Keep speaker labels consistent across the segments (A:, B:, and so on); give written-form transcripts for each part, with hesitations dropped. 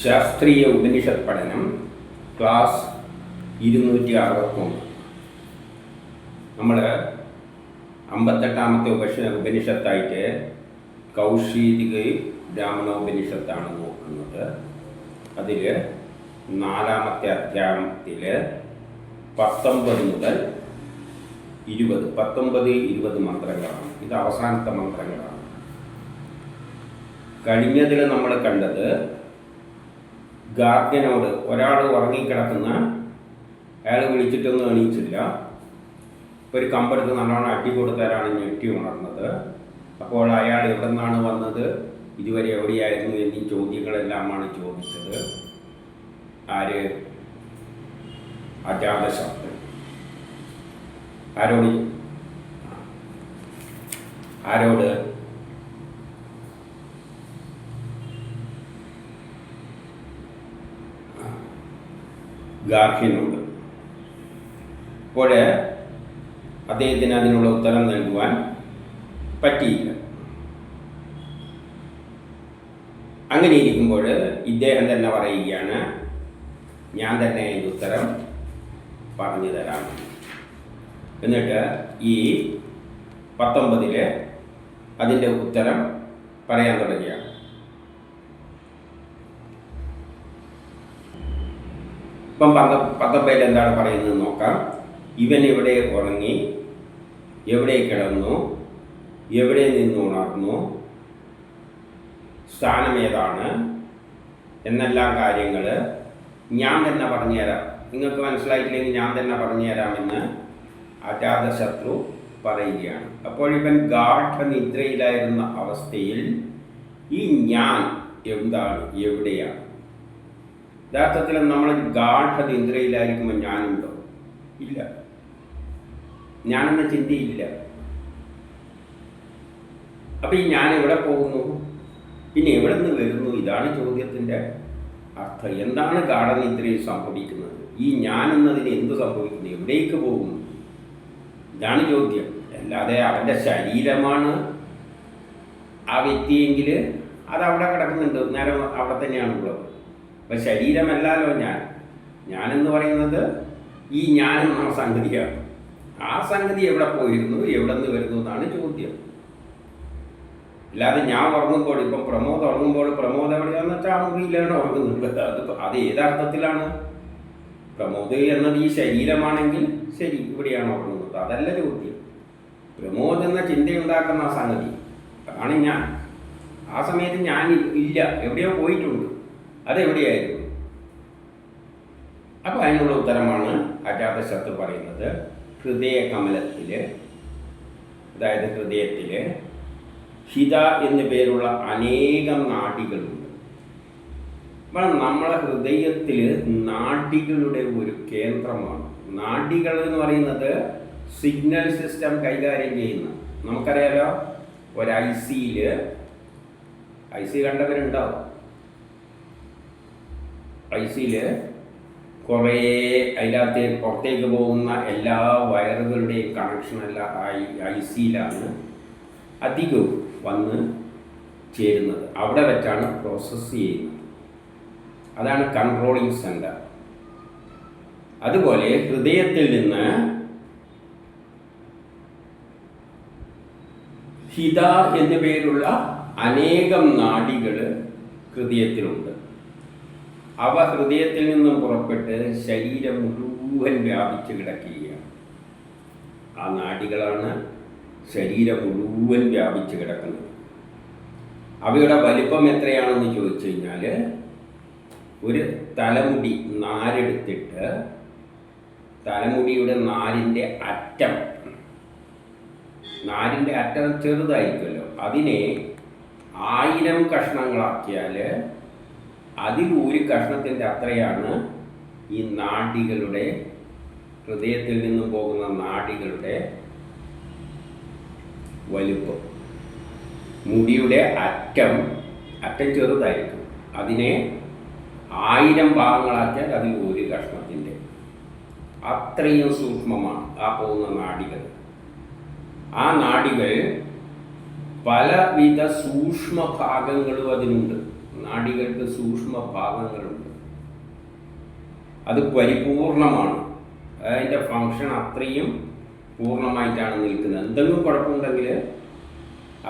A: ശാസ്ത്രീയ ഉപനിഷത്ത് പഠനം ക്ലാസ് 261. നമ്മൾ 58ാമത്തെ ഉപനിഷത്തായിട്ട് കൗശീതിക ബ്രാഹ്മണോപനിഷത്താണ് നോക്കുന്നത്. അതിൽ 4ാമത്തെ അധ്യായത്തിൽ 19 മുതൽ 20 മന്ത്രങ്ങളാണ്. ഇത് അവസാനത്തെ മന്ത്രങ്ങളാണ്. കഴിഞ്ഞതിൽ നമ്മൾ കണ്ടത് ഗാർഗ്യനോട് ഒരാൾ ഉറങ്ങിക്കിടക്കുന്ന അയാൾ വിളിച്ചിട്ടൊന്നും എണീച്ചില്ല. ഒരു കമ്പെടുത്ത് നല്ലോണം അടി കൊടുത്താലാണ് ഞെട്ടി ഉണർന്നത്. അപ്പോൾ അയാൾ എവിടെ നിന്നാണ് വന്നത്, ഇതുവരെ എവിടെയായിരുന്നു എന്നീ ചോദ്യങ്ങളെല്ലാമാണ് ചോദിച്ചത്. ആര്? അജാതശത്രു. ആരോട്? ഗാർഗ്യനോട്. അപ്പോൾ അദ്ദേഹത്തിന് അതിനുള്ള ഉത്തരം നൽകുവാൻ പറ്റിയില്ല. അങ്ങനെ ഇരിക്കുമ്പോൾ ഇദ്ദേഹം തന്നെ പറയുകയാണ്, ഞാൻ തന്നെ ഇതിൻ്റെ ഉത്തരം പറഞ്ഞു തരാം. എന്നിട്ട് ഈ 19 അതിൻ്റെ ഉത്തരം പറയാൻ തുടങ്ങിയാണ്. ഇപ്പം 19 എന്താണ് പറയുന്നത് നോക്കാം. ഇവൻ എവിടെ ഉറങ്ങി, എവിടെ കിടന്നു, എവിടെ നിന്ന് ഉണർന്നു, സ്ഥാനം ഏതാണ് എന്നെല്ലാം കാര്യങ്ങൾ ഞാൻ തന്നെ പറഞ്ഞുതരാം. നിങ്ങൾക്ക് മനസ്സിലായിട്ടില്ലെങ്കിൽ ഞാൻ തന്നെ പറഞ്ഞുതരാമെന്ന് അജാതശത്രു പറയുകയാണ്. അപ്പോൾ ഇവൻ ഗാഠനിദ്രയിലായിരുന്ന അവസ്ഥയിൽ ഈ ഞാൻ എന്താണ്, എവിടെയാണ്? യഥാർത്ഥത്തിൽ നമ്മൾ ഗാഠനിദ്രയിലായിരിക്കുമ്പോൾ ഞാനുണ്ടോ? ഇല്ല. ഞാനെന്ന ചിന്തയില്ല. അപ്പം ഈ ഞാൻ എവിടെ പോകുന്നു, പിന്നെ എവിടെ നിന്ന് വരുന്നു? ഇതാണ് ചോദ്യത്തിൻ്റെ അർത്ഥം. എന്താണ് ഗാഠനിദ്രയിൽ സംഭവിക്കുന്നത്? ഈ ഞാൻ എന്നതിന് എന്ത് സംഭവിക്കുന്നു? എവിടേക്ക് പോകുന്നു? ഇതാണ് ചോദ്യം. അല്ലാതെ അവൻ്റെ ശരീരമാണ് ആ വ്യക്തിയെങ്കിൽ അതവിടെ കിടക്കുന്നുണ്ട്, നേരം അവിടെ തന്നെയാണുള്ളത്. അപ്പം ശരീരമല്ലല്ലോ ഞാനെന്ന് പറയുന്നത് ഈ ഞാനെന്ന സംഗതിയാണ്. ആ സംഗതി എവിടെ പോയിരുന്നു, എവിടെ നിന്ന് വരുന്നു എന്നാണ് ചോദ്യം. അല്ലാതെ ഞാൻ ഉറങ്ങുമ്പോൾ, ഇപ്പം പ്രമോദ് ഉറങ്ങുമ്പോൾ പ്രമോദ് എവിടെയാണെന്ന് വെച്ചാൽ ആ മുറിയിലാണ് ഉറങ്ങുന്നത്. അത് ഏതർത്ഥത്തിലാണ്? പ്രമോദ് എന്നത് ഈ ശരീരമാണെങ്കിൽ ശരി, ഇവിടെയാണ് ഉറങ്ങുന്നത്. അതല്ല ചോദ്യം. പ്രമോദ് എന്ന ചിന്തയുണ്ടാക്കുന്ന ആ സംഗതി, അതാണ് ഞാൻ. ആ സമയത്ത് ഞാൻ ഇല്ല, എവിടെയോ പോയിട്ടുണ്ട്. അതെവിടെയായിരുന്നു? അപ്പോൾ അതിനുള്ള ഉത്തരമാണ് അജാതശത്രു പറയുന്നത്. ഹൃദയകമലത്തിൽ, അതായത് ഹൃദയത്തിൽ ഹിത എന്നു പേരുള്ള അനേകം നാഡികളുണ്ട്. അപ്പോൾ നമ്മളെ ഹൃദയത്തിൽ നാഡികളുടെ ഒരു കേന്ദ്രമാണ്. നാഡികൾ എന്ന് പറയുന്നത് സിഗ്നൽ സിസ്റ്റം കൈകാര്യം ചെയ്യുന്ന, നമുക്കറിയാലോ, ഒരു ഐ സി കണ്ടവരുണ്ടാവും. ഐ സിയിൽ കുറേ അതിനകത്ത് പുറത്തേക്ക് പോകുന്ന എല്ലാ വയറുകളുടെയും കണക്ഷനെല്ലാം ഐ സിയിലാണ് അധികവും വന്ന് ചേരുന്നത്. അവിടെ വെച്ചാണ് പ്രോസസ്സ് ചെയ്യുന്നത്. അതാണ് കൺട്രോളിങ് സെൻറ്റർ. അതുപോലെ ഹൃദയത്തിൽ നിന്ന് ഹിത എന്നു പേരുള്ള അനേകം നാഡികൾ ഹൃദയത്തിലുണ്ട്. അവ ഹൃദയത്തിൽ നിന്നും പുറപ്പെട്ട് ശരീരം മുഴുവൻ വ്യാപിച്ച് കിടക്കുകയാണ്. ആ നാഡികളാണ് ശരീരം മുഴുവൻ വ്യാപിച്ച് കിടക്കുന്നത്. അവയുടെ വലിപ്പം എത്രയാണെന്ന് ചോദിച്ചു കഴിഞ്ഞാൽ, ഒരു തലമുടി നാരെടുത്തിട്ട് തലമുടിയുടെ നാരിൻ്റെ അറ്റം ചെറുതായിരിക്കുമല്ലോ, അതിനെ 1000 കഷ്ണങ്ങളാക്കിയാൽ അതിൽ ഒരു കഷ്ണത്തിൻ്റെ അത്രയാണ് ഈ നാഡികളുടെ, ഹൃദയത്തിൽ നിന്നും പോകുന്ന നാഡികളുടെ വലുപ്പം. മുടിയുടെ അറ്റം ചെറുതായിരിക്കും. അതിനെ 1000 ഭാഗങ്ങളാക്കിയാൽ അതിൽ ഒരു കഷ്ണത്തിൻ്റെ അത്രയും സൂക്ഷ്മമാണ് ആ പോകുന്ന നാഡികൾ. ആ നാഡികൾ പലവിധ സൂക്ഷ്മഭാഗങ്ങളും അതിനുണ്ട്. നാഡികൾക്ക് സൂക്ഷ്മ ഭാഗങ്ങളുണ്ട്. അത് പരിപൂർണമാണ്. അതിൻ്റെ ഫങ്ഷൻ അത്രയും പൂർണ്ണമായിട്ടാണ് നിൽക്കുന്നത്. എന്തെങ്കിലും കുഴപ്പമുണ്ടെങ്കിൽ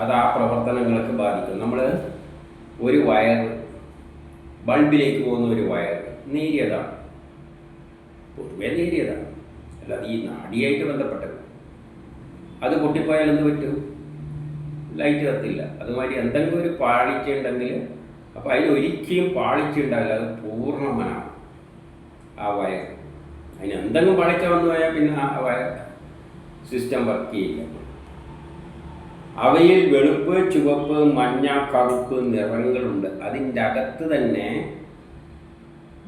A: അത് ആ പ്രവർത്തനങ്ങൾക്ക് ബാധിക്കും. നമ്മൾ ഒരു വയർ, ബൾബിലേക്ക് പോകുന്ന ഒരു വയർ നേരിയതാണ്, പൊതുവെ നേരിയതാണ്, അല്ലാതെ ഈ നാഡിയായിട്ട് ബന്ധപ്പെട്ടത്. അത് പൊട്ടിപ്പോയാൽ എന്ത് പറ്റും? ലൈറ്റ് കത്തില്ല. അതുമാതിരി എന്തെങ്കിലും ഒരു പാളിച്ച ഉണ്ടെങ്കിൽ അപ്പോൾ അതിലൊരിക്കലും പാളിച്ച ഉണ്ടാവില്ല, അത് പൂർണ്ണമാണ് ആ വയർ. അതിന് എന്തെങ്കിലും പാളിച്ച വന്നു പോയാൽ പിന്നെ ആ വയർ സിസ്റ്റം വർക്ക് ചെയ്യില്ല. അവയിൽ വെളുപ്പ്, ചുവപ്പ്, മഞ്ഞ, കറുപ്പ് നിറങ്ങളുണ്ട്. അതിൻ്റെ അകത്ത് തന്നെ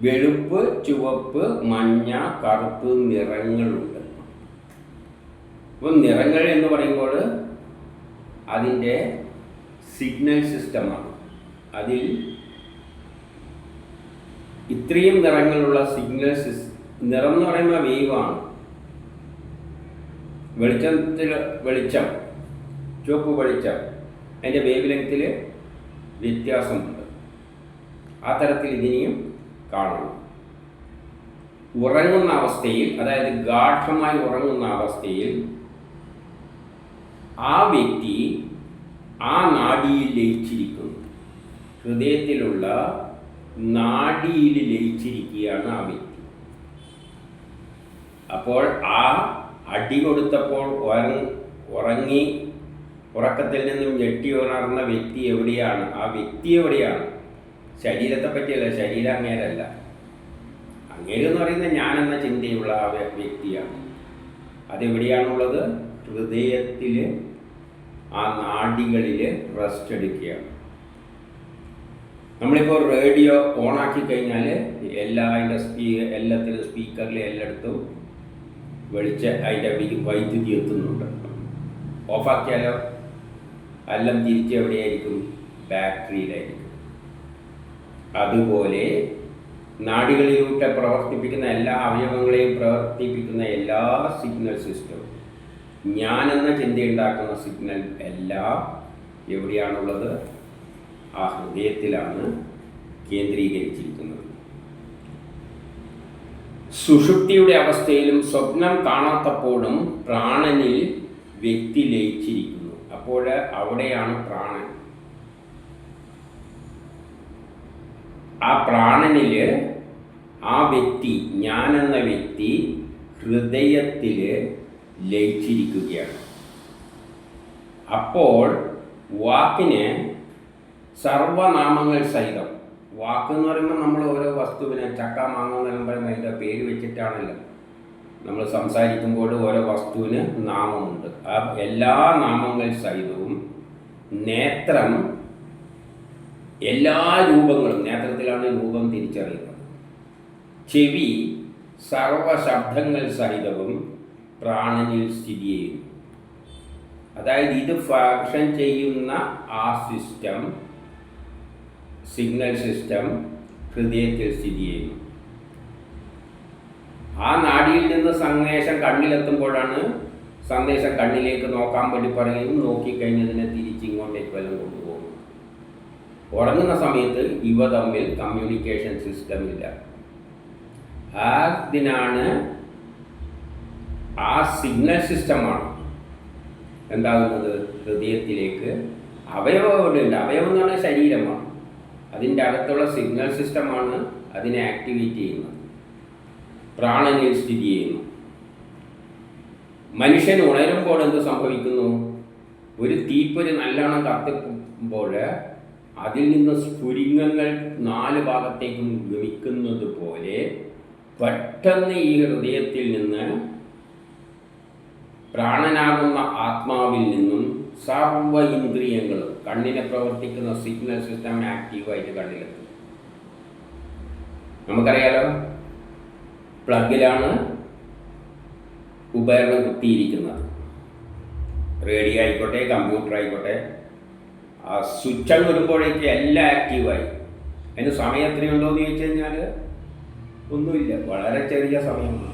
A: വെളുപ്പ്, ചുവപ്പ്, മഞ്ഞ, കറുപ്പ് നിറങ്ങളുണ്ട്. അപ്പം നിറങ്ങൾ എന്ന് പറയുമ്പോൾ അതിൻ്റെ സിഗ്നൽ സിസ്റ്റമാണ്. അതിൽ ഇത്രയും നിറങ്ങളുള്ള സിഗ്നൽ നിറം എന്ന് പറയുമ്പോൾ വേവാണ്. വെളിച്ചം, ചുവപ്പ് വെളിച്ചം, അതിൻ്റെ വേവ് ലെങ്ത്തിൽ വ്യത്യാസമുണ്ട്. ആ തരത്തിൽ ഇതിനെയും കാണണം. ഉറങ്ങുന്ന അവസ്ഥയിൽ, അതായത് ഗാഠമായി ഉറങ്ങുന്ന അവസ്ഥയിൽ ആ വ്യക്തി ആ നാഡിയിൽ ലയിച്ചിരിക്കുന്നു. ഹൃദയത്തിലുള്ള നാഡിയിൽ ലയിച്ചിരിക്കുകയാണ് ആ വ്യക്തി. അപ്പോൾ ആ അടി കൊടുത്തപ്പോൾ ഉറങ്ങി ഉറക്കത്തിൽ നിന്നും ഞെട്ടി ഉണർന്ന വ്യക്തി എവിടെയാണ്? ആ വ്യക്തി എവിടെയാണ്? ശരീരത്തെ പറ്റിയല്ല, ശരീരം അങ്ങേരല്ല. അങ്ങേരെന്ന് പറയുന്നത് ഞാനെന്ന ചിന്തയുള്ള ആ വ്യക്തിയാണ്. അതെവിടെയാണുള്ളത്? ഹൃദയത്തിൽ, ആ നാഡികളിൽ റെസ്റ്റ് എടുക്കുകയാണ്. നമ്മളിപ്പോൾ റേഡിയോ ഓണാക്കി കഴിഞ്ഞാൽ എല്ലാത്തിലും സ്പീക്കറിൽ എല്ലായിടത്തും അതിൻ്റെ വൈദ്യുതി എത്തുന്നുണ്ട്. ഓഫാക്കിയാലോ എല്ലാം തിരിച്ച് എവിടെയായിരിക്കും? ബാറ്ററിയിലായിരിക്കും. അതുപോലെ നാഡികളിലൂടെ പ്രവർത്തിപ്പിക്കുന്ന എല്ലാ അവയവങ്ങളെയും പ്രവർത്തിപ്പിക്കുന്ന എല്ലാ സിഗ്നൽ സിസ്റ്റവും, ഞാനെന്ന ചിന്തയുണ്ടാക്കുന്ന സിഗ്നൽ എല്ലാം എവിടെയാണുള്ളത്? ആ ഹൃദയത്തിലാണ് കേന്ദ്രീകരിച്ചിരിക്കുന്നത്. സുഷുപ്തിയുടെ അവസ്ഥയിലും സ്വപ്നം കാണാത്തപ്പോഴും പ്രാണനിൽ വ്യക്തി ലയിച്ചിരിക്കുന്നു. അപ്പോൾ അവിടെയാണ് പ്രാണൻ. ആ പ്രാണനിൽ ആ വ്യക്തി, ഞാനെന്ന വ്യക്തി ഹൃദയത്തിൽ ലയിച്ചിരിക്കുകയാണ്. അപ്പോൾ വാക്കിന് സർവനാമങ്ങൾ സഹിതം, വാക്കെന്ന് പറയുമ്പോൾ നമ്മൾ ഓരോ വസ്തുവിനെ ചക്ക, മാങ്ങ എന്നെല്ലാം പറയുമ്പോൾ അതിൻ്റെ പേര് വെച്ചിട്ടാണല്ലോ നമ്മൾ സംസാരിക്കുമ്പോൾ ഓരോ വസ്തുവിന് നാമമുണ്ട്. ആ എല്ലാ നാമങ്ങൾ സഹിതവും നേത്രം, എല്ലാ രൂപങ്ങളും, നേത്രത്തിലാണ് രൂപം തിരിച്ചറിയുന്നത്. ചെവി സർവശബ്ദങ്ങൾ സഹിതവും പ്രാണനിൽ സ്ഥിതി ചെയ്യുന്നു. അതായത് ഇത് ഫങ്ഷൻ ചെയ്യുന്ന ആ സിസ്റ്റം, സിഗ്നൽ സിസ്റ്റം ഹൃദയത്തിൽ സ്ഥിതി ചെയ്യുന്നു. ആ നാഡിയിൽ നിന്ന് സന്ദേശം കണ്ണിലെത്തുമ്പോഴാണ് സന്ദേശം കണ്ണിലേക്ക് നോക്കാൻ വേണ്ടി പറയുകയും നോക്കിക്കഴിഞ്ഞതിനെ തിരിച്ചിങ്ങോട്ടേക്ക് വല്ലതും കൊണ്ടുപോകും. ഉറങ്ങുന്ന സമയത്ത് ഇവ തമ്മിൽ കമ്മ്യൂണിക്കേഷൻ സിസ്റ്റം ഇല്ല. അതിനാണ് ആ സിഗ്നൽ സിസ്റ്റമാണ് എന്താകുന്നത്? ഹൃദയത്തിലേക്ക് അവയവമുണ്ട്. അവയവം എന്ന് പറഞ്ഞാൽ ശരീരമാണ്. അതിൻ്റെ അകത്തുള്ള സിഗ്നൽ സിസ്റ്റമാണ് അതിനെ ആക്ടിവേറ്റ് ചെയ്യുന്നത്, പ്രാണനിൽ സ്ഥിതി ചെയ്യുന്നു. മനുഷ്യൻ ഉണരുമ്പോൾ എന്ത് സംഭവിക്കുന്നു? ഒരു തീപ്പൊരി നല്ലോണം കത്തിക്കുമ്പോൾ അതിൽ നിന്ന് സ്ഫുലിംഗങ്ങൾ 4 ഭാഗത്തേക്കും ഗമിക്കുന്നത് പോലെ പെട്ടെന്ന് ഈ ഹൃദയത്തിൽ നിന്ന്, പ്രാണനാകുന്ന ആത്മാവിൽ നിന്നും സർവ ഇന്ദ്രിയങ്ങളും, കണ്ണിനെ പ്രവർത്തിക്കുന്ന സിഗ്നൽ സിസ്റ്റം ആക്റ്റീവായിട്ട് കണ്ണിലെത്തും. നമുക്കറിയാലോ, പ്ലഗിലാണ് ഉപകരണം കുത്തിയിരിക്കുന്നത്. റേഡിയോ ആയിക്കോട്ടെ, കമ്പ്യൂട്ടർ ആയിക്കോട്ടെ, ആ സ്വിച്ച് വരുമ്പോഴേക്ക് എല്ലാം ആക്റ്റീവായി. അതിന് സമയം എത്രയുണ്ടോ എന്ന് ചോദിച്ചു കഴിഞ്ഞാൽ ഒന്നുമില്ല, വളരെ ചെറിയ സമയമാണ്.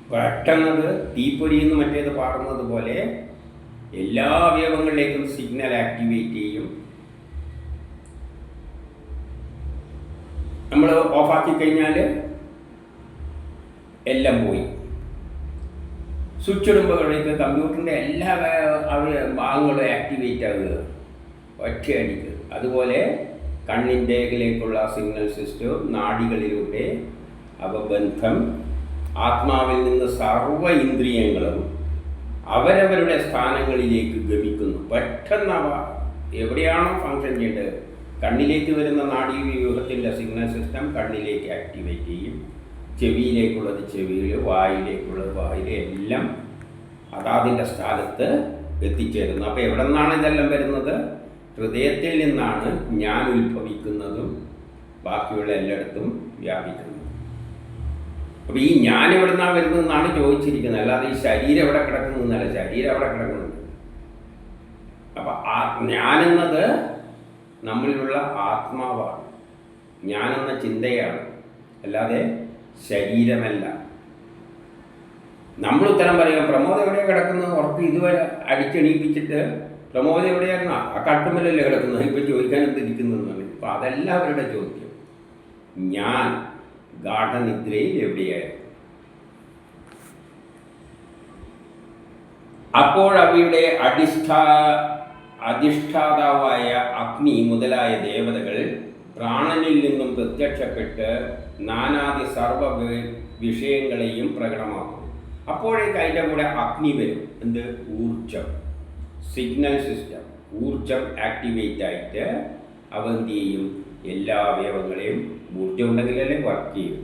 A: പെട്ടെന്നത് തീപ്പൊരിയെന്ന് മറ്റേത് പാടുന്നത് പോലെ എല്ലാ അവയവങ്ങളിലേക്കും സിഗ്നൽ ആക്ടിവേറ്റ് ചെയ്യും. നമ്മൾ ഓഫാക്കി കഴിഞ്ഞാൽ എല്ലാം പോയി. സ്വിച്ച് ഇടുമ്പോഴേക്ക് കമ്പ്യൂട്ടറിൻ്റെ എല്ലാ ഭാഗങ്ങളും ആക്ടിവേറ്റ് ആകുക ഒറ്റയടിക്ക്. അതുപോലെ കണ്ണിൻ്റെയിലേക്കുള്ള സിഗ്നൽ സിസ്റ്റം, നാഡികളിലൂടെ അവബന്ധം, ആത്മാവിൽ നിന്ന് സർവ്വ ഇന്ദ്രിയങ്ങളും അവരവരുടെ സ്ഥാനങ്ങളിലേക്ക് ഗമിക്കുന്നു. പെട്ടെന്ന് അവ എവിടെയാണോ ഫങ്ഷൻ ചെയ്യേണ്ടത്, കണ്ണിലേക്ക് വരുന്ന നാഡീവ്യൂഹത്തിൻ്റെ സിഗ്നൽ സിസ്റ്റം കണ്ണിലേക്ക് ആക്ടിവേറ്റ് ചെയ്യും, ചെവിയിലേക്കുള്ളത് ചെവിയിൽ, വായിലേക്കുള്ളത് വായിൽ, എല്ലാം അതാതിൻ്റെ സ്ഥാനത്ത് എത്തിച്ചേരുന്നു. അപ്പോൾ എവിടെ നിന്നാണ് ഇതെല്ലാം വരുന്നത്? ഹൃദയത്തിൽ നിന്നാണ് ഞാൻ ഉത്ഭവിക്കുന്നതും ബാക്കിയുള്ള എല്ലായിടത്തും വ്യാപിക്കുന്നത്. അപ്പോൾ ഈ ഞാൻ എവിടെ നിന്നാണ് വരുന്നതെന്നാണ് ചോദിച്ചിരിക്കുന്നത്, അല്ലാതെ ഈ ശരീരം എവിടെ കിടക്കുന്നതെന്നല്ല. ശരീരം എവിടെ കിടക്കുന്നുണ്ട്. അപ്പോൾ ഞാനെന്നത് നമ്മളിലുള്ള ആത്മാവാണ്, ഞാനെന്ന ചിന്തയാണ്, അല്ലാതെ ശരീരമല്ല. നമ്മൾ ഉത്തരം പറയുക പ്രമോദ് എവിടെയാണ് കിടക്കുന്നത്, ഉറപ്പ് ഇതുവരെ അടിച്ചെണീപ്പിച്ചിട്ട് പ്രമോദ് എവിടെയായിരുന്നു, ആ കട്ടുമല്ലല്ലേ കിടക്കുന്നത്, ഇപ്പം ചോദിക്കാൻ എന്തിരിക്കുന്നതെന്നാണ്. അപ്പം അതല്ല അവരുടെ ചോദ്യം. ഞാൻ ഗാഠനിദ്രയിൽ എവിടെയായിരുന്നു? അപ്പോഴവയുടെ അധിഷ്ഠാതാവായ അഗ്നി മുതലായ ദേവതകൾ പ്രാണനിൽ നിന്നും പ്രത്യക്ഷപ്പെട്ട് നാനാദി സർവ വിഷയങ്ങളെയും പ്രകടമാക്കും. അപ്പോഴേക്ക് അതിൻ്റെ കൂടെ അഗ്നി വരും. എന്ത്? ഊർജം, സിഗ്നൽ സിസ്റ്റം. ഊർജം ആക്ടിവേറ്റ് ആയിട്ട് അവ എന്ത് ചെയ്യും? എല്ലാ അവയവങ്ങളെയും, ഊർജം ഉണ്ടെങ്കിലല്ലേ വർക്ക് ചെയ്യും.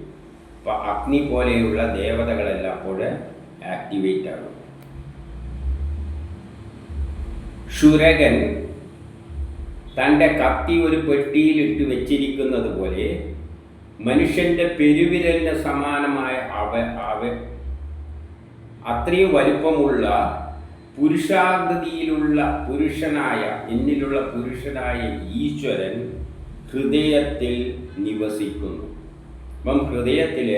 A: അപ്പോൾ അഗ്നി പോലെയുള്ള ദേവതകളെല്ലാം അപ്പോൾ ആക്ടിവേറ്റ് ആകും. ക്ഷുരകൻ തൻ്റെ കത്തി ഒരു പെട്ടിയിലിട്ട് വെച്ചിരിക്കുന്നത് പോലെ മനുഷ്യൻ്റെ പെരുവിരലിന് സമാനമായ അത്രയും വലിപ്പമുള്ള പുരുഷാകൃതിയിലുള്ള എന്നിലുള്ള പുരുഷനായ ഈശ്വരൻ ഹൃദയത്തിൽ നിവസിക്കുന്നു. അപ്പം ഹൃദയത്തിൽ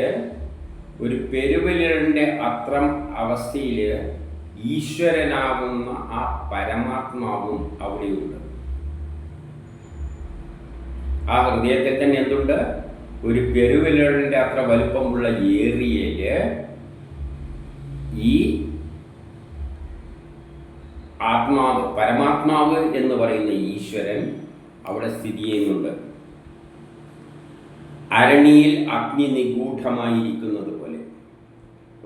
A: ഒരു പെരുവിരലിൻ്റെ അത്രം അവസ്ഥയിൽ ഈശ്വരനാകുന്ന ആ പരമാത്മാവും അവിടെയുണ്ട്. ആ ഹൃദയത്തിൽ തന്നെ എന്തുണ്ട്? ഒരു പെരുവിരലിൻ്റെ അത്ര വലുപ്പമുള്ള ഏരിയയിൽ ഈ ആത്മാവ്, പരമാത്മാവ് എന്ന് പറയുന്ന ഈശ്വരൻ അവിടെ സ്ഥിതി ചെയ്യുന്നുണ്ട്. അരണിയിൽ അഗ്നി നിഗൂഢമായിരിക്കുന്നത് പോലെ,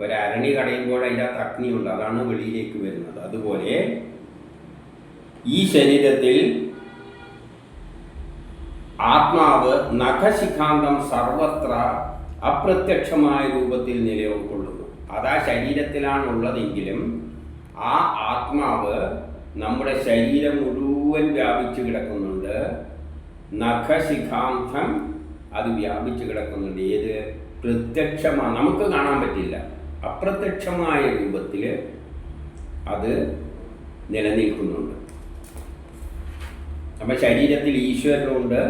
A: ഒരരണി കടയുമ്പോൾ അതിനകത്ത് അഗ്നിയുണ്ട്, അതാണ് വെളിയിലേക്ക് വരുന്നത്. അതുപോലെ ഈ ശരീരത്തിൽ ആത്മാവ് നഖശിഖാന്തം സർവത്ര അപ്രത്യക്ഷമായ രൂപത്തിൽ നിലകൊള്ളുന്നു. അതാ ശരീരത്തിലാണുള്ളതെങ്കിലും ആ ആത്മാവ് നമ്മുടെ ശരീരം മുഴുവൻ വ്യാപിച്ചു കിടക്കുന്നുണ്ട്. നഖശിഖാന്തം അത് വ്യാപിച്ചു കിടക്കുന്നുണ്ട്. ഏത്? പ്രത്യക്ഷമാണ്, നമുക്ക് കാണാൻ പറ്റില്ല, അപ്രത്യക്ഷമായ രൂപത്തിൽ അത് നിലനിൽക്കുന്നുണ്ട്. അപ്പം ശരീരത്തിൽ ഈശ്വരനുണ്ട്,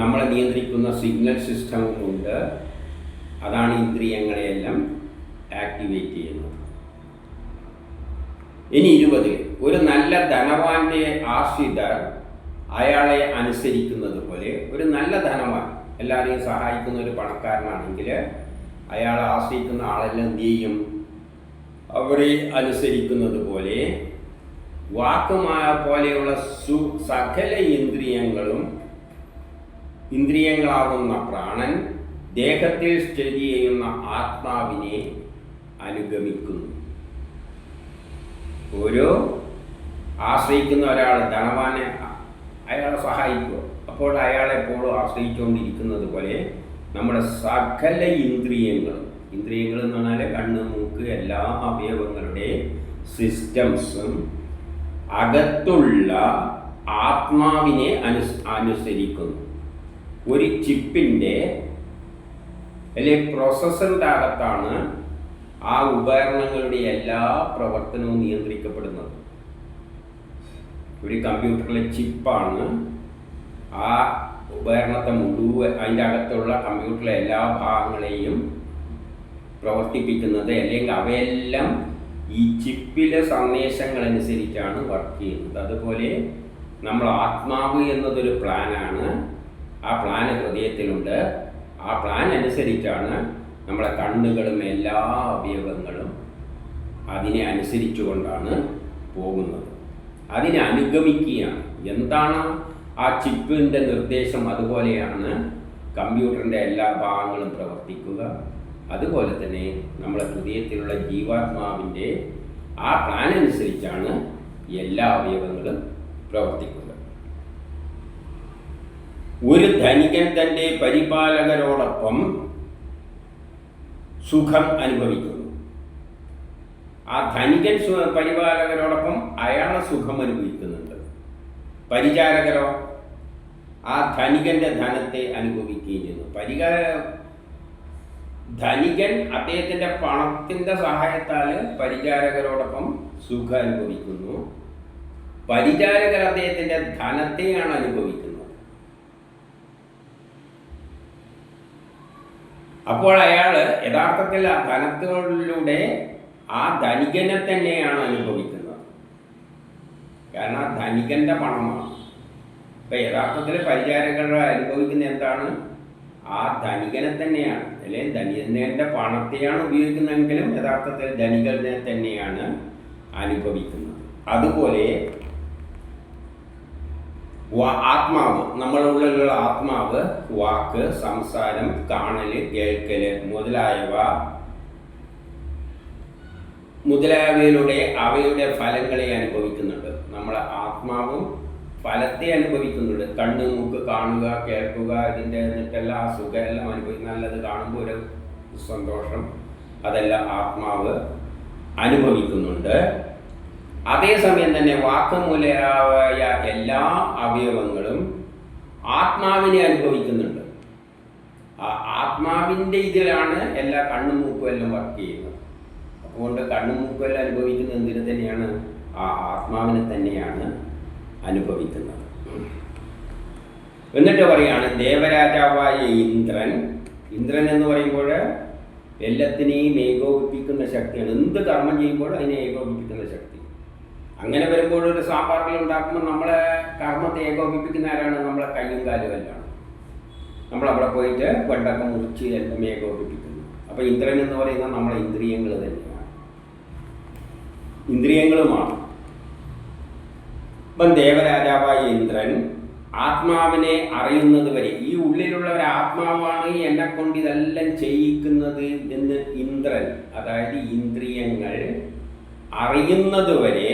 A: നമ്മളെ നിയന്ത്രിക്കുന്ന സിഗ്നൽ സിസ്റ്റമുണ്ട്. അതാണ് ഇന്ദ്രിയങ്ങളെയെല്ലാം ആക്ടിവേറ്റ് ചെയ്യുന്നത്. ഇനി 20, ഒരു നല്ല ധനവാന്റെ ആശ്രിതർ അയാളെ അനുസരിക്കുന്നത് പോലെ, ഒരു നല്ല ധനവാൻ എല്ലാവരെയും സഹായിക്കുന്ന ഒരു പണക്കാരനാണെങ്കിൽ അയാളെ ആശ്രയിക്കുന്ന ആളെല്ലാം എന്ത് ചെയ്യും? അവരെ അനുസരിക്കുന്നത് പോലെ വാക്കുമായ പോലെയുള്ള സകല ഇന്ദ്രിയങ്ങളാകുന്ന പ്രാണൻ ദേഹത്തിൽ സ്ഥിതി ചെയ്യുന്ന ആത്മാവിനെ അനുഗമിക്കുന്നു. ഓരോ ആശ്രയിക്കുന്ന ഒരാൾ ധനവാനെ അയാളെ സഹായിക്കുക. അപ്പോൾ അയാളെപ്പോഴും ആശ്രയിച്ചുകൊണ്ടിരിക്കുന്നത് പോലെ നമ്മുടെ സകല ഇന്ദ്രിയങ്ങൾ എന്ന് പറഞ്ഞാൽ കണ്ണ്, മൂക്ക്, എല്ലാ അവയവങ്ങളുടെ സിസ്റ്റംസും അകത്തുള്ള ആത്മാവിനെ അനുസരിക്കുന്നു. ഒരു ചിപ്പിൻ്റെ അല്ലെങ്കിൽ പ്രോസസ്സറിൻ്റെ അകത്താണ് ആ ഉപകരണങ്ങളുടെ എല്ലാ പ്രവർത്തനവും നിയന്ത്രിക്കപ്പെടുന്നത്. ഒരു കമ്പ്യൂട്ടറിലെ ചിപ്പാണ് ആ ഉപകരണത്തെ മുഴുവൻ, അതിൻ്റെ അകത്തുള്ള കമ്പ്യൂട്ടറിലെ എല്ലാ ഭാഗങ്ങളെയും പ്രവർത്തിപ്പിക്കുന്നത്. അല്ലെങ്കിൽ അവയെല്ലാം ഈ ചിപ്പിലെ സന്ദേശങ്ങളനുസരിച്ചാണ് വർക്ക് ചെയ്യുന്നത്. അതുപോലെ നമ്മൾ ആത്മാവ് എന്നതൊരു പ്ലാനാണ്. ആ പ്ലാൻ ഹൃദയത്തിലുണ്ട്. ആ പ്ലാൻ അനുസരിച്ചാണ് നമ്മളെ കണ്ണുകളും എല്ലാ അവയവങ്ങളും അതിനെ അനുസരിച്ചുകൊണ്ടാണ് പോകുന്നത്. അതിനെ അനുഗമിക്കുകയാണ്. എന്താണ് ആ ചിപ്പിൻ്റെ നിർദ്ദേശം, അതുപോലെയാണ് കമ്പ്യൂട്ടറിൻ്റെ എല്ലാ ഭാഗങ്ങളും പ്രവർത്തിക്കുക. അതുപോലെ തന്നെ നമ്മളെ ഹൃദയത്തിലുള്ള ജീവാത്മാവിൻ്റെ ആ പ്ലാൻ അനുസരിച്ചാണ് എല്ലാ അവയവങ്ങളും പ്രവർത്തിക്കുക. ഒരു ധനികൻ തൻ്റെ പരിപാലകരോടൊപ്പം സുഖം അനുഭവിക്കുന്നു. ആ ധനികൻ പരിപാലകരോടൊപ്പം അയാളെ സുഖം അനുഭവിക്കുന്നുണ്ട്. പരിചാരകരോ ആ ധനികന്റെ ധനത്തെ അനുഭവിക്കുകയും ചെയ്യുന്നു. ധനികൻ അദ്ദേഹത്തിൻ്റെ പണത്തിൻ്റെ സഹായത്താൽ പരിചാരകരോടൊപ്പം സുഖം അനുഭവിക്കുന്നു. പരിചാരകർ അദ്ദേഹത്തിൻ്റെ ധനത്തെയാണ് അനുഭവിക്കുന്നത്. അപ്പോൾ അയാൾ യഥാർത്ഥത്തിൽ ആ ധനത്തിലൂടെ ആ ധനികനെ തന്നെയാണ് അനുഭവിക്കുന്നത്. കാരണം ആ ധനികന്റെ പണമാണ്. ഇപ്പം യഥാർത്ഥത്തിൽ പരിചാരകർ അനുഭവിക്കുന്ന എന്താണ്? ആ ധനികനെ തന്നെയാണ്. അല്ലെങ്കിൽ ധനികന്റെ പണത്തെയാണ് ഉപയോഗിക്കുന്നതെങ്കിലും യഥാർത്ഥത്തിൽ ധനികനെ തന്നെയാണ് അനുഭവിക്കുന്നത്. അതുപോലെ ആത്മാവ്, നമ്മുടെ ഉള്ളിലുള്ള ആത്മാവ് വാക്ക്, സംസാരം, കാണല്, കേൾക്കല് മുതലായവയിലൂടെ അവയുടെ ഫലങ്ങളെ അനുഭവിക്കുന്നുണ്ട്. നമ്മളെ ആത്മാവും ഫലത്തെ അനുഭവിക്കുന്നുണ്ട്. കണ്ണ്, മൂക്ക്, കാണുക, കേൾക്കുക, ഇതിൻ്റെ എന്നിട്ടെല്ലാം ആ സുഖം എല്ലാം അനുഭവിക്കും. നല്ലത് കാണുമ്പോൾ ഒരു സന്തോഷം, അതെല്ലാം ആത്മാവ് അനുഭവിക്കുന്നുണ്ട്. അതേസമയം തന്നെ വാക്ക് മൂലമായ എല്ലാ അവയവങ്ങളും ആത്മാവിനെ അനുഭവിക്കുന്നുണ്ട്. ആ ആത്മാവിൻ്റെ ഇതിലാണ് എല്ലാ കണ്ണും മൂക്കും എല്ലാം വർക്ക് ചെയ്യുന്നത്. അതുകൊണ്ട് കണ്ണും മൂക്കും എല്ലാം അനുഭവിക്കുന്നത് എന്തിനു തന്നെയാണ്? ആ ആത്മാവിനെ തന്നെയാണ് അനുഭവിക്കുന്നത്. എന്നിട്ട് പറയാണ് ദേവരാജാവായ ഇന്ദ്രൻ. ഇന്ദ്രൻ എന്ന് പറയുമ്പോൾ എല്ലാത്തിനെയും ഏകോപിപ്പിക്കുന്ന ശക്തിയാണ്. എന്ത് കർമ്മം ചെയ്യുമ്പോൾ അതിനെ ഏകോപിപ്പിക്കുന്ന ശക്തി. അങ്ങനെ വരുമ്പോൾ ഒരു സാമ്പാറുകൾ ഉണ്ടാക്കുമ്പോൾ നമ്മളെ കർമ്മത്തെ ഏകോപിപ്പിക്കുന്ന ആരാണ്? നമ്മളെ കയ്യും കാലും എല്ലാം. നമ്മളവിടെ പോയിട്ട് വെണ്ടക്കം മുറിച്ച് എല്ലാം ഏകോപിപ്പിക്കുന്നു. അപ്പോൾ ഇന്ദ്രൻ എന്ന് പറയുന്നത് നമ്മളെ ഇന്ദ്രിയങ്ങൾ തന്നെയാണ്, ഇന്ദ്രിയങ്ങളുമാണ്. ഇപ്പം ദേവരാജാവായ ഇന്ദ്രൻ ആത്മാവിനെ അറിയുന്നത് വരെ, ഈ ഉള്ളിലുള്ള ഒരു ആത്മാവാണ് എന്നെ കൊണ്ട് ഇതെല്ലാം ചെയ്യിക്കുന്നത് എന്ന് ഇന്ദ്രൻ, അതായത് ഇന്ദ്രിയങ്ങൾ അറിയുന്നത് വരെ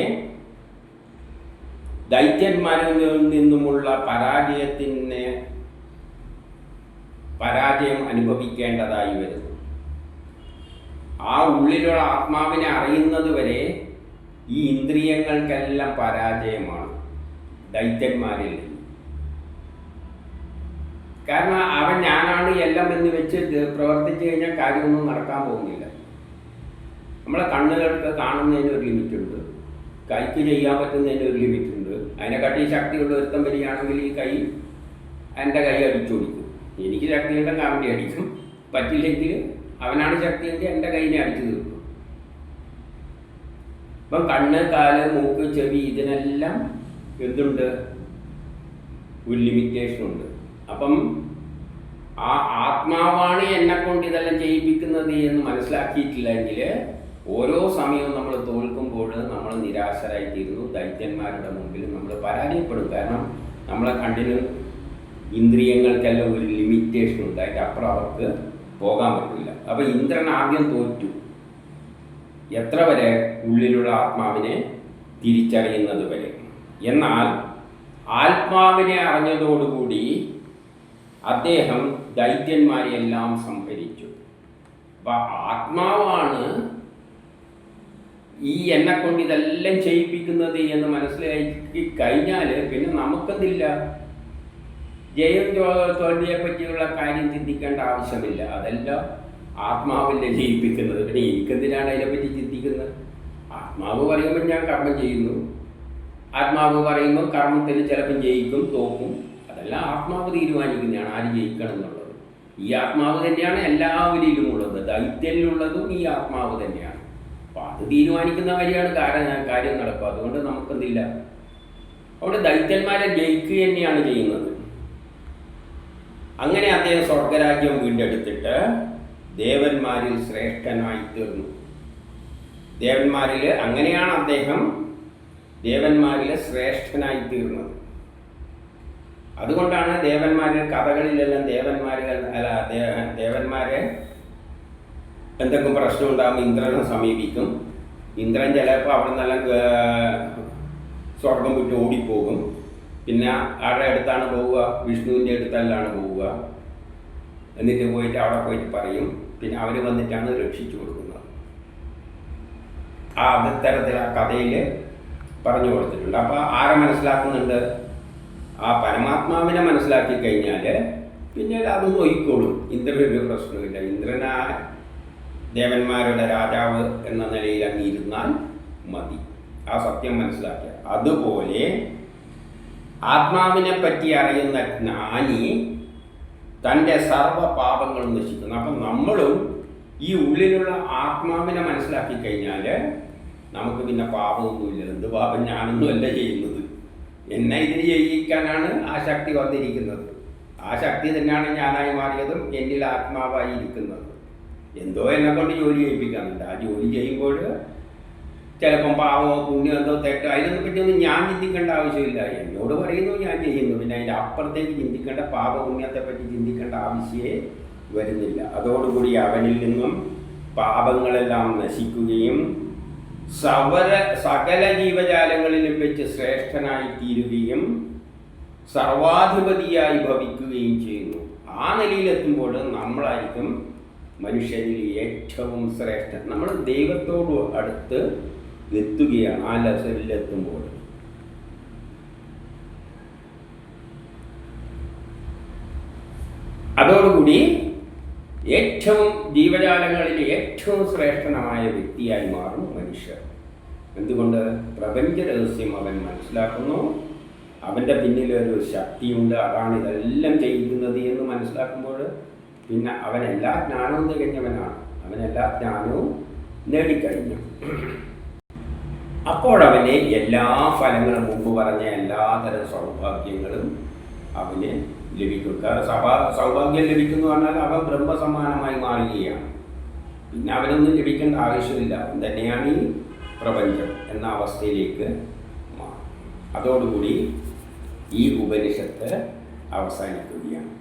A: ദൈത്യന്മാരിൽ നിന്നുമുള്ള പരാജയം അനുഭവിക്കേണ്ടതായി വരുന്നു. ആ ഉള്ളിലുള്ള ആത്മാവിനെ അറിയുന്നത് വരെ ഈ ഇന്ദ്രിയങ്ങൾക്കെല്ലാം പരാജയമാണ് ദൈത്യന്മാരിൽ നിന്ന്. കാരണം അവൻ ഞാനാണ് എല്ലാം എന്ന് വെച്ച് പ്രവർത്തിച്ചു കഴിഞ്ഞാൽ കാര്യമൊന്നും നടക്കാൻ പോകുന്നില്ല. നമ്മളെ കണ്ണുകൾക്ക് കാണുന്നതിന് ഒരു ലിമിറ്റുണ്ട്, കൈക്ക് ചെയ്യാൻ പറ്റുന്നതിന് ഒരു ലിമിറ്റുണ്ട്. അതിനെക്കാട്ടി ശക്തിയുള്ള ഒരുത്തം വരികയാണെങ്കിൽ ഈ കൈ എൻ്റെ കൈ അടിച്ചോടിക്കും. എനിക്ക് ശക്തിയുടെ കാവണ്ടി അടിക്കും. പറ്റില്ലെങ്കിൽ അവനാണ് ശക്തിയെങ്കിൽ എൻ്റെ കൈനെ അടിച്ചു തീർക്കും. ഇപ്പം കണ്ണ്, കാല്, മൂക്ക്, ചെവി ഇതിനെല്ലാം എന്തുണ്ട്? ഒരു ലിമിറ്റേഷനുണ്ട്. അപ്പം ആ ആത്മാവാണ് എന്നെ കൊണ്ട് ഇതെല്ലാം ചെയ്യിപ്പിക്കുന്നത് എന്ന് മനസ്സിലാക്കിയിട്ടില്ലെങ്കിൽ ഓരോ സമയവും നമ്മൾ തോൽക്കുമ്പോൾ നമ്മൾ നിരാശരായിത്തീരുന്നു. ദൈത്യന്മാരുടെ മുമ്പിൽ നമ്മൾ പരാജയപ്പെടും. കാരണം നമ്മളെ കണ്ണിന്, ഇന്ദ്രിയങ്ങൾക്കെല്ലാം ഒരു ലിമിറ്റേഷൻ ഉണ്ട്. അതിൻ്റെ അപ്പുറം അവർക്ക് പോകാൻ പറ്റില്ല. അപ്പോൾ ഇന്ദ്രൻ ആദ്യം തോറ്റു. എത്ര വരെ? ഉള്ളിലുള്ള ആത്മാവിനെ തിരിച്ചറിയുന്നത് വരെ. എന്നാൽ ആത്മാവിനെ അറിഞ്ഞതോടുകൂടി അദ്ദേഹം ദൈത്യന്മാരെയെല്ലാം സംഹരിച്ചു. അപ്പം ആത്മാവാണ് ഈ എന്നെ കൊണ്ട് ഇതെല്ലാം ചെയ്യിപ്പിക്കുന്നത് എന്ന് മനസ്സിലാക്കി കഴിഞ്ഞാൽ പിന്നെ നമുക്കെന്തില്ല, ജയം തോൽവിയെ പറ്റിയുള്ള കാര്യം ചിന്തിക്കേണ്ട ആവശ്യമില്ല. അതെല്ലാം ആത്മാവിൻ്റെ ജയിപ്പിക്കുന്നത്. പിന്നെ എനിക്കെന്തിനാണ് അതിനെപ്പറ്റി ചിന്തിക്കുന്നത്? ആത്മാവ് പറയുമ്പോൾ ഞാൻ കർമ്മം ചെയ്യുന്നു. ആത്മാവ് പറയുമ്പോൾ കർമ്മത്തിൽ ചിലപ്പം ജയിക്കും, തോക്കും. അതെല്ലാം ആത്മാവ് തീരുമാനിക്കുന്നതാണ് ആര് ജയിക്കണം എന്നുള്ളത്. ഈ ആത്മാവ് തന്നെയാണ് എല്ലാവരിലും ഉള്ളത്. ദൈത്യനിലുള്ളതും ഈ ആത്മാവ് തന്നെയാണ്. അപ്പോൾ അത് തീരുമാനിക്കുന്ന വഴിയാണ് കാര്യം നടക്കുക. അതുകൊണ്ട് നമുക്കെന്തില്ല, അവിടെ ദൈത്യന്മാരെ ജയിക്കുക തന്നെയാണ് ചെയ്യുന്നത്. അങ്ങനെ അദ്ദേഹം സ്വർഗരാജ്യം വീണ്ടെടുത്തിട്ട് ദേവന്മാരിൽ ശ്രേഷ്ഠനായി തീർന്നു. ദേവന്മാരിൽ അങ്ങനെയാണ് അദ്ദേഹം ദേവന്മാരിൽ ശ്രേഷ്ഠനായി തീർന്നത്. അതുകൊണ്ടാണ് ദേവന്മാരുടെ കഥകളിലെല്ലാം ദേവന്മാരെ എന്തെങ്കിലും പ്രശ്നം ഉണ്ടാകുമ്പോൾ ഇന്ദ്രനെ സമീപിക്കും. ഇന്ദ്രൻ ചിലപ്പോൾ അവിടെ നിന്നെല്ലാം സ്വർഗം വിട്ട് ഓടിപ്പോകും. പിന്നെ ആരുടെ അടുത്താണ് പോവുക? വിഷ്ണുവിൻ്റെ അടുത്തെല്ലാണ് പോവുക. എന്നിട്ട് പോയിട്ട് അവിടെ പോയിട്ട് പറയും. പിന്നെ അവർ വന്നിട്ടാണ് രക്ഷിച്ചു കൊടുക്കുന്നത്. തരത്തിൽ ആ കഥയിൽ പറഞ്ഞു കൊടുത്തിട്ടുണ്ട്. അപ്പോൾ ആരെ മനസ്സിലാക്കുന്നുണ്ട്? ആ പരമാത്മാവിനെ മനസ്സിലാക്കി കഴിഞ്ഞാൽ പിന്നെ അതൊന്നും ഒഴിക്കോളും. ഇന്ദ്രനൊരു പ്രശ്നമില്ല. ഇന്ദ്രനാ ദേവന്മാരുടെ രാജാവ് എന്ന നിലയിൽ അങ്ങിരുന്നാൽ മതി. ആ സത്യം മനസ്സിലാക്കിയ അതുപോലെ ആത്മാവിനെ പറ്റി അറിയുന്ന ജ്ഞാനി തൻ്റെ സർവ പാപങ്ങളും നശിക്കുന്നു. അപ്പം നമ്മളും ഈ ഉള്ളിലുള്ള ആത്മാവിനെ മനസ്സിലാക്കി കഴിഞ്ഞാൽ നമുക്ക് പിന്നെ പാപമൊന്നുമില്ല. എന്ത് പാപം? ഞാനൊന്നുമല്ല ചെയ്യുന്നത്. എന്നെ ഇതിന് ചെയ്യിക്കാനാണ് ആ ശക്തി വന്നിരിക്കുന്നത്. ആ ശക്തി തന്നെയാണ് ഞാനായി മാറിയതും എന്നിൽ ആത്മാവായി ഇരിക്കുന്നത്. എന്തോ എന്നെ കൊണ്ട് ജോലി ചെയ്യിപ്പിക്കാനുണ്ട്. ആ ജോലി ചെയ്യുമ്പോൾ ചിലപ്പം പാവമോ പുണ്യോ എന്തോ തെറ്റോ അതിനൊന്നും പറ്റിയൊന്നും ഞാൻ ചിന്തിക്കേണ്ട ആവശ്യമില്ല. എന്നോട് പറയുന്നു, ഞാൻ ചെയ്യുന്നു. പിന്നെ അതിൻ്റെ അപ്പുറത്തേക്ക് ചിന്തിക്കേണ്ട, പാപപുണ്യത്തെ പറ്റി ചിന്തിക്കേണ്ട ആവശ്യമേ വരുന്നില്ല. അതോടുകൂടി അവനിൽ നിന്നും പാപങ്ങളെല്ലാം നശിക്കുകയും സകല ജീവജാലങ്ങളിലും വെച്ച് ശ്രേഷ്ഠനായി തീരുകയും സർവാധിപതിയായി ഭവിക്കുകയും ചെയ്യുന്നു. ആ നിലയിലെത്തുമ്പോൾ നമ്മളായിരിക്കും മനുഷ്യരിൽ ഏറ്റവും ശ്രേഷ്ഠൻ. നമ്മൾ ദൈവത്തോട് അടുത്ത് എത്തുകയാണ് ആ ലെവലിലെത്തുമ്പോൾ. അതോടുകൂടി ഏറ്റവും ജീവജാലങ്ങളിൽ ഏറ്റവും ശ്രേഷ്ഠനമായ വ്യക്തിയായി മാറും മനുഷ്യർ. എന്തുകൊണ്ട്? പ്രപഞ്ച രഹസ്യം അവൻ മനസ്സിലാക്കുന്നു. അവൻ്റെ പിന്നിലൊരു ശക്തിയുണ്ട്, അതാണ് ഇതെല്ലാം ചെയ്യിക്കുന്നത് എന്ന് മനസ്സിലാക്കുമ്പോൾ പിന്നെ അവനെല്ലാ ജ്ഞാനവും തികഞ്ഞവനാണ്. അവനെല്ലാ ജ്ഞാനവും നേടിക്കഴിഞ്ഞു. അപ്പോഴവന് എല്ലാ ഫലങ്ങളും, മുമ്പ് പറഞ്ഞ എല്ലാതരം സൗഭാഗ്യങ്ങളും അവന് ലഭിക്കും. സൗഭാഗ്യം ലഭിക്കുന്നു പറഞ്ഞാൽ അവൻ ബ്രഹ്മസമാനമായി മാറുകയാണ്. പിന്നെ അവനൊന്നും ലഭിക്കേണ്ട ആവശ്യമില്ല. അവൻ തന്നെയാണ് ഈ പ്രപഞ്ചം എന്ന അവസ്ഥയിലേക്ക് മാറും. അതോടുകൂടി ഈ ഉപനിഷത്ത് അവസാനിക്കുകയാണ്.